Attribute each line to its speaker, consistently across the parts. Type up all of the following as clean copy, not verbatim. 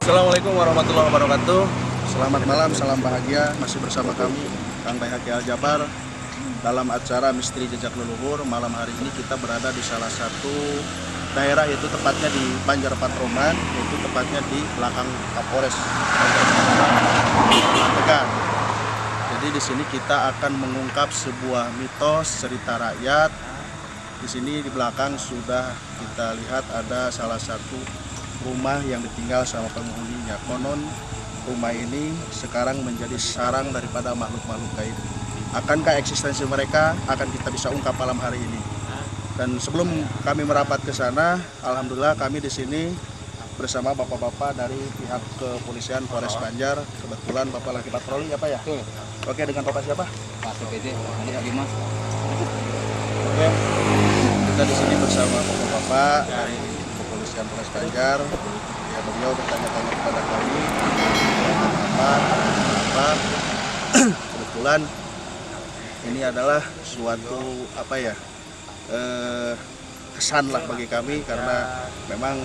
Speaker 1: Assalamualaikum warahmatullahi wabarakatuh. Selamat malam, salam bahagia. Masih bersama kami, Kang Baihaqi Aljabar, dalam acara Misteri Jejak Leluhur. Malam hari ini kita berada di salah satu daerah, yaitu tepatnya di Banjar Patroman, yaitu tepatnya di belakang Kapolres Tegal. Jadi di sini kita akan mengungkap sebuah mitos cerita rakyat. Di sini di belakang sudah kita lihat ada salah satu rumah yang ditinggal sama penghuninya. Konon rumah ini sekarang menjadi sarang daripada makhluk-makhluk gaib. Akankah eksistensi mereka akan kita bisa ungkap malam hari ini? Dan sebelum kami merapat ke sana, alhamdulillah kami di sini bersama bapak-bapak dari pihak kepolisian Polres Banjar. Kebetulan bapak lagi patroli apa ya? Oke, dengan bapak siapa?
Speaker 2: Pak CPD, Adi Dimas.
Speaker 1: Oke, kita di sini bersama bapak-bapak dari kepolisian Polres Banjar. Ya, beliau bertanya-tanya kepada kami apa. Kebetulan ini adalah suatu kesan lah bagi kami, karena memang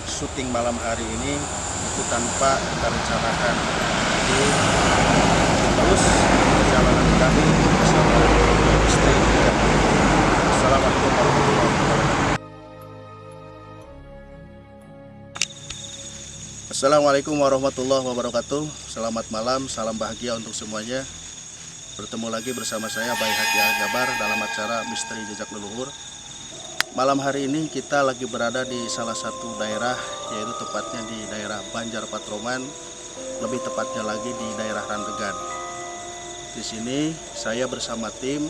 Speaker 1: syuting malam hari ini itu tanpa kita rencanakan. Jadi terus perjalanan kami bersama istri. Assalamualaikum warahmatullahi wabarakatuh. Assalamualaikum warahmatullahi wabarakatuh. Selamat malam, salam bahagia untuk semuanya. Bertemu lagi bersama saya Baihaqi Aljabar dalam acara Misteri Jejak Leluhur. Malam hari ini kita lagi berada di salah satu daerah, yaitu tepatnya di daerah Banjar Patroman, lebih tepatnya lagi di daerah Rantegan. Di sini saya bersama tim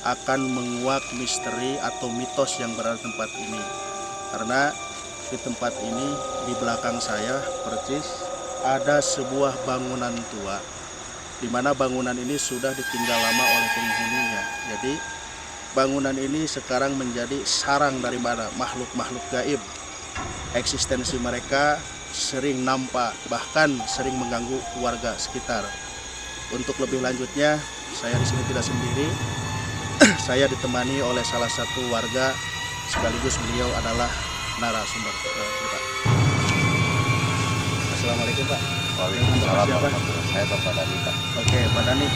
Speaker 1: akan menguak misteri atau mitos yang berada di tempat ini. Karena di tempat ini, di belakang saya persis ada sebuah bangunan tua, di mana bangunan ini sudah ditinggal lama oleh penghuninya. Jadi bangunan ini sekarang menjadi sarang dari mana makhluk-makhluk gaib. Eksistensi mereka sering nampak, bahkan sering mengganggu warga sekitar. Untuk lebih lanjutnya, saya di sini tidak sendiri. Saya ditemani oleh salah satu warga, sekaligus beliau adalah narasumber. Pak. Assalamualaikum Pak.
Speaker 2: Waalaikumsalam warahmatullahi. Saya Bapak Dani, Pak.
Speaker 1: Oke, Pak Dani.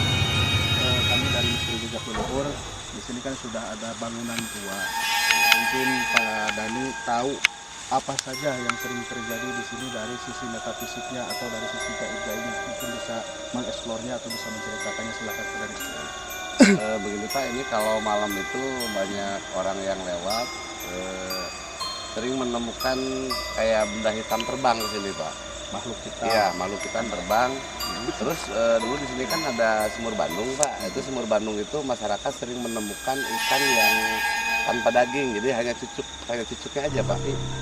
Speaker 1: Kami dari Misteri Jejak Leluhur. Di sini kan sudah ada bangunan tua. Mungkin Pak Dani tahu apa saja yang sering terjadi di sini dari sisi metafisiknya atau dari sisi gaib-gaibnya. Mungkin bisa mengeksplornya atau bisa menceritakannya. Silakan Pak Dani.
Speaker 2: Begini Pak, ini kalau malam itu banyak orang yang lewat, sering menemukan kayak benda hitam terbang di sini Pak.
Speaker 1: Makhluk hitam.
Speaker 2: Iya, makhluk hitam terbang. Terus dulu di sini kan ada sumur Bandung Pak. Itu sumur Bandung itu masyarakat sering menemukan ikan yang tanpa daging, jadi hanya cucuknya aja Pak.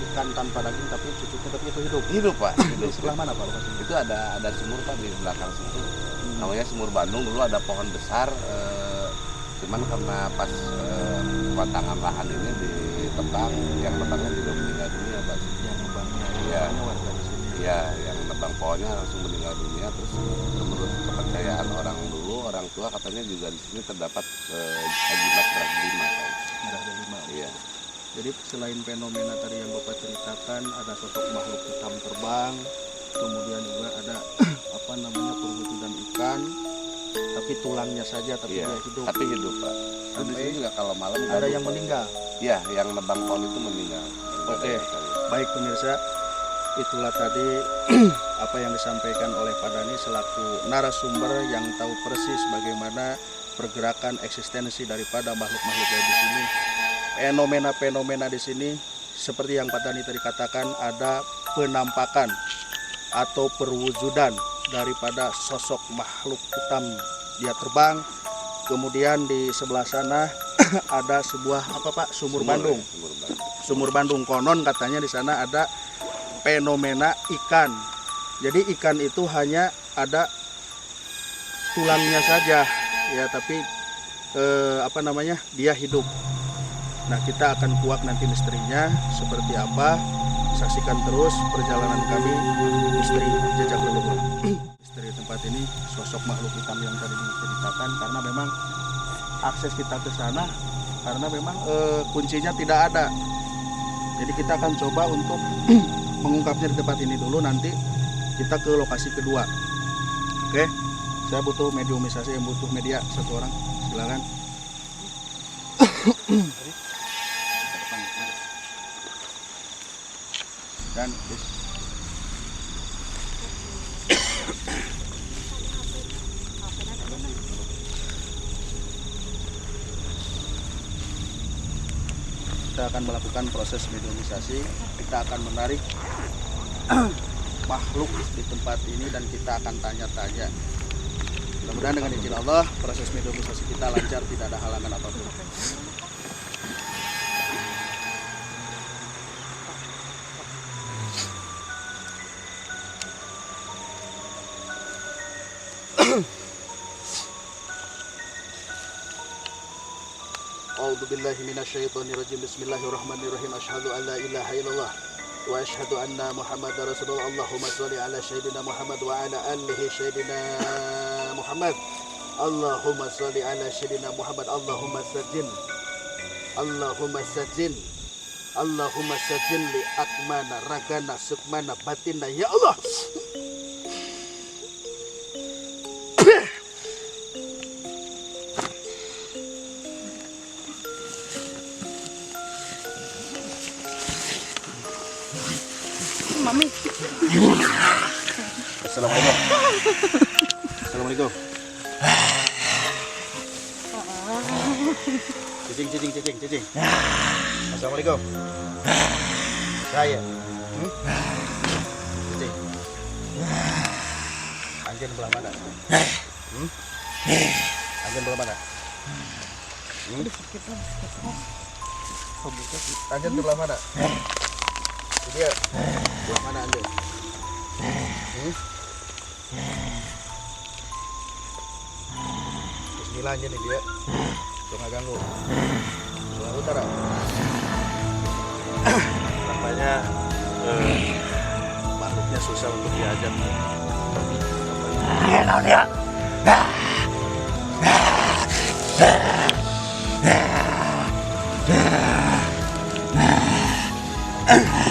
Speaker 1: Ikan tanpa daging tapi cucuknya tapi itu hidup.
Speaker 2: Hidup Pak.
Speaker 1: Di sebelah mana Pak lokasinya?
Speaker 2: Itu ada sumur Pak di belakang situ. Namanya sumur Bandung. Dulu ada pohon besar, cuman karena pas watangan lahan ini ditebang, yang nebangnya juga meninggal dunia Pak.
Speaker 1: Yang nebangnya,
Speaker 2: Iya.
Speaker 1: warga di sini.
Speaker 2: Ya, yang nebang pohonnya langsung meninggal dunia. Terus menurut kepercayaan orang dulu, orang tua katanya juga di sini terdapat ajimat beras lima Pak.
Speaker 1: Merah delima.
Speaker 2: Iya.
Speaker 1: Jadi selain fenomena tadi yang Bapak ceritakan, ada sosok makhluk hitam terbang, kemudian juga ada perwujudan ikan, tapi tulangnya saja, tapi
Speaker 2: Iya,
Speaker 1: dia hidup.
Speaker 2: tapi hidup Pak. Terus di
Speaker 1: Sampai
Speaker 2: sini juga kalau malam
Speaker 1: ada yang meninggal.
Speaker 2: Iya, yang nebang pohon itu meninggal.
Speaker 1: Oke. Baik pemirsa, itulah tadi apa yang disampaikan oleh Pak Dani selaku narasumber yang tahu persis bagaimana pergerakan eksistensi daripada makhluk-makhluk gaib di sini. Fenomena-fenomena di sini seperti yang Pak Dani tadi katakan, ada penampakan atau perwujudan daripada sosok makhluk hitam, dia terbang. Kemudian di sebelah sana ada sebuah sumur Bandung. Sumur Bandung, konon katanya di sana ada fenomena ikan. Jadi ikan itu hanya ada tulangnya saja ya, tapi dia hidup. Nah, kita akan kuak nanti misterinya seperti apa. Saksikan terus perjalanan kami Misteri Jejak Leluhur. Misteri tempat ini, sosok makhluk hitam yang tadi diceritakan, karena memang akses kita ke sana karena memang kuncinya tidak ada. Jadi kita akan coba untuk mengungkapnya di tempat ini dulu, nanti kita ke lokasi kedua. Oke, saya butuh mediumisasi, yang butuh media satu orang, silakan. Dan kita akan melakukan proses mediumisasi. Kita akan menarik makhluk di tempat ini dan kita akan tanya-tanya. Mudah-mudahan dengan izin Allah proses mediumisasi kita lancar, tidak ada halangan apapun. A'udzubillahi minasyaitonirrajim. Bismillahirrahmanirrahim. Asyhadu an la ilaha illallah wa asyhadu anna Muhammadar Rasulullah. Allahumma shalli ala sayyidina Muhammad wa ala alihi sayyidina Muhammad. Allahumma shalli ala sayyidina Muhammad. Allahumma sajjin. Allahumma sajjin. Allahumma sajjin li akmana ragana sukmana batinna ya Allah.
Speaker 3: Mami.
Speaker 1: Assalamualaikum. Assalamualaikum. Cicing. Assalamualaikum. Saya. Cicing. Anjing belah mana? Anjing belah mana? Anjing belah mana? Dia belah mana anjing? Bismillah aja nih dia. Jangan ganggu. Sebelah utara. Nampaknya makhluknya susah untuk diajak.
Speaker 3: Nampaknya.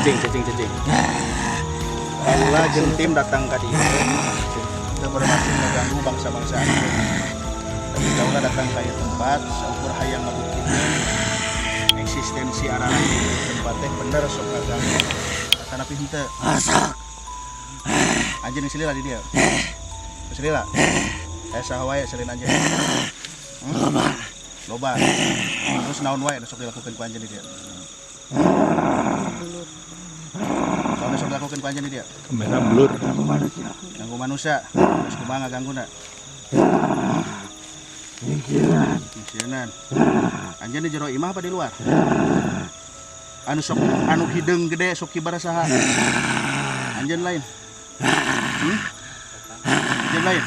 Speaker 1: Cicing. Allah jeung tim datang ke dia. Kita bermaksud mengganggu bangsa-bangsa asing. Tapi kaulah datang ke tempat saukur hayang ngabuktikeun eksistensi arah di tempat teh bener sok ngaganggu. Kana pi henteu. Anjeun silila di dia. Silila. Saha wae silin anjeun. Loba. Terus naon wae sok dilakukeun ku anjeun di dia. Kalau sok dilakukeun ku anjeun di dia.
Speaker 3: Kamera blur.
Speaker 1: Ganggu manusia. Terus kumaha ngagangguna? Mikiran. Anjeun di jero imah apa di luar? Anu hideung gede sok kibar saha? Anjeun lain. Anjeun lain.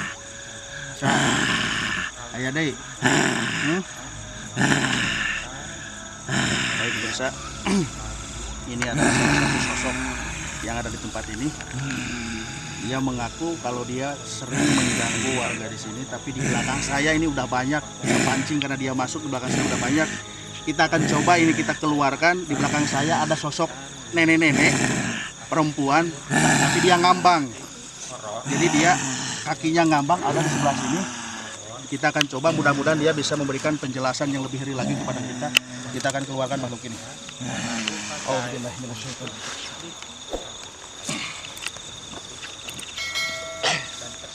Speaker 1: Saha? Aya deui. Baik pemirsa. Ini adalah salah satu sosok yang ada di tempat ini. Dia mengaku kalau dia sering mengganggu warga di sini, tapi di belakang saya ini udah banyak pancing karena dia masuk di belakang saya udah banyak. Kita akan coba ini kita keluarkan. Di belakang saya ada sosok nenek-nenek perempuan, tapi dia ngambang. Jadi dia kakinya ngambang ada di sebelah sini. Kita akan coba, mudah-mudahan dia bisa memberikan penjelasan yang lebih real lagi kepada kita. Kita akan keluarkan makhluk ini.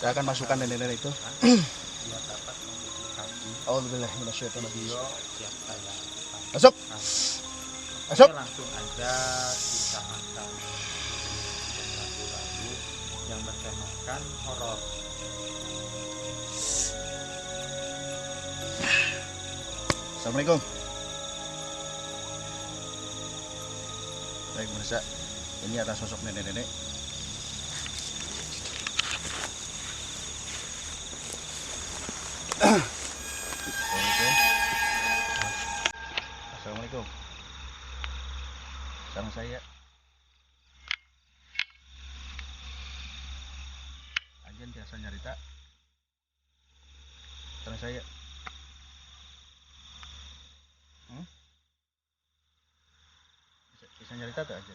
Speaker 1: Saya akan masukkan nenek-nenek itu. Masuk. Masuk.
Speaker 4: Langsung aja kita akan lagu-lagu yang bertemakan horor.
Speaker 1: Assalamualaikum. Baik pemirsa, ini ada sosok nenek-nenek. Assalamualaikum. Sama saya. Anjen biasa nyarita. Sama saya. Bisa nyarita tuh aja.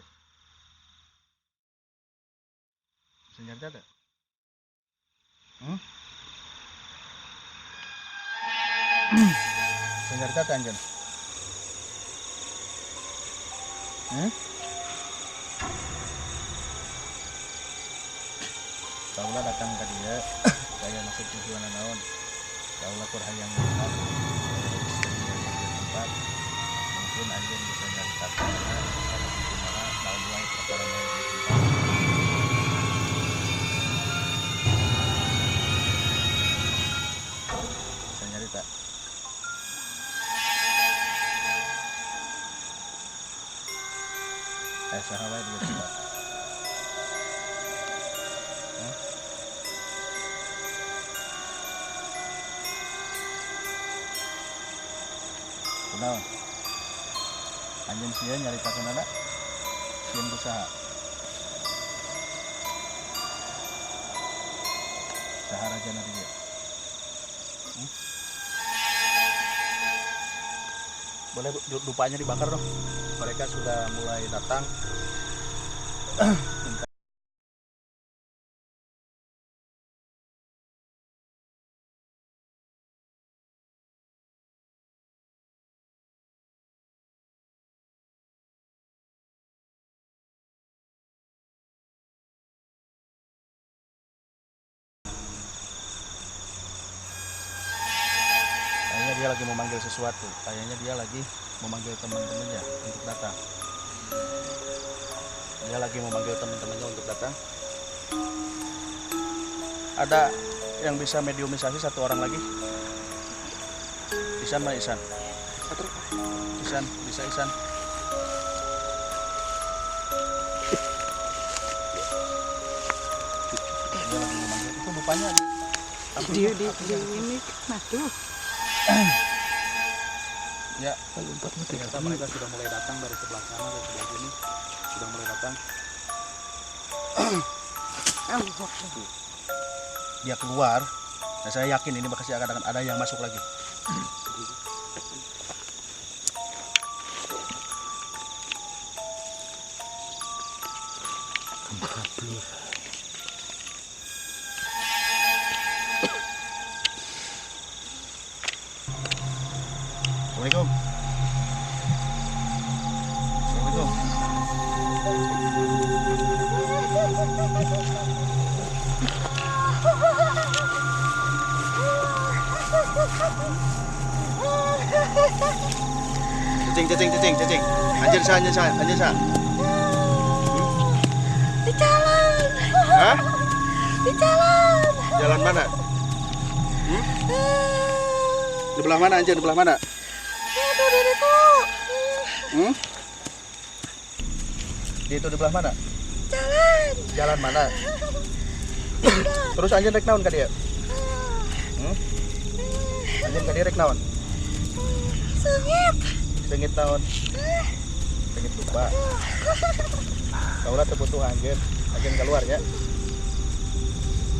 Speaker 1: nyarita teh? Nyarita teh anjeun? Kaulah datang ke dia, saya masuk tujuan naon. Kaulah kur hayang melihat tempat. Mungkin anjeun bisa nyaritakeun karena kumaha naon wae perkara di tempat. Bisa nyarita. Saha wae di tempat. Kunaon? Anjeun sieun nyaritakeunana sieun kusaha? Saha rajana di dieu? Boleh dupanya dibakar dong. Mereka sudah mulai datang. Kayaknya dia lagi memanggil sesuatu. Kayaknya dia lagi memanggil teman-temannya untuk datang. Dia lagi memanggil teman-temannya untuk datang. Ada yang bisa mediumisasi satu orang lagi? Isan mana Isan? Isan, bisa Isan? Dia lagi memanggil. Itu rupanya
Speaker 3: di ini aduh.
Speaker 1: Ya, ternyata mereka sudah mulai datang dari sebelah sana, dari sebelah sini sudah mulai datang. Dia keluar, dan saya yakin ini masih akan ada yang masuk lagi. Assalamualaikum. Assalamualaikum. Cacing. Anjir sa.
Speaker 3: Di jalan.
Speaker 1: Hah?
Speaker 3: Di jalan.
Speaker 1: Jalan mana? Di belah mana anjir? Di belah mana?
Speaker 3: Itu diriku.
Speaker 1: Di itu di belah mana?
Speaker 3: Jalan.
Speaker 1: Jalan mana? Terus anjir rek naon ka dia? Anjir ka dia rek naon? Sengit naon? Sengit lupa. Kaulah terbutuh anjir keluar ya.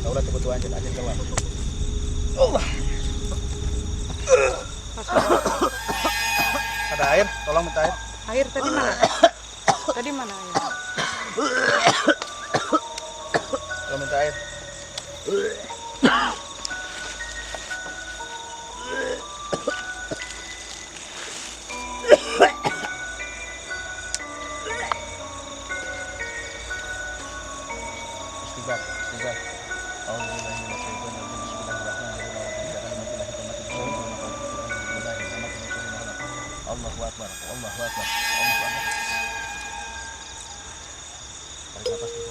Speaker 1: Kaulah terbutuh anjir keluar. Allah. Ada air, tolong minta air.
Speaker 3: Air tadi mana? Tadi mana air?
Speaker 1: Tolong minta air. Istighfar. Allahu Akbar. Tarik nafas dulu.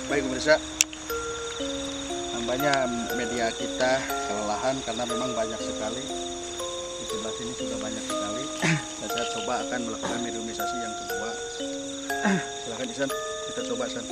Speaker 1: Baik pemirsa, nampaknya media kita kelelahan karena memang banyak sekali. Di sebelah sini sudah banyak sekali. Dan saya coba akan melakukan mediumisasi yang kedua. Silakan Isan, kita coba San.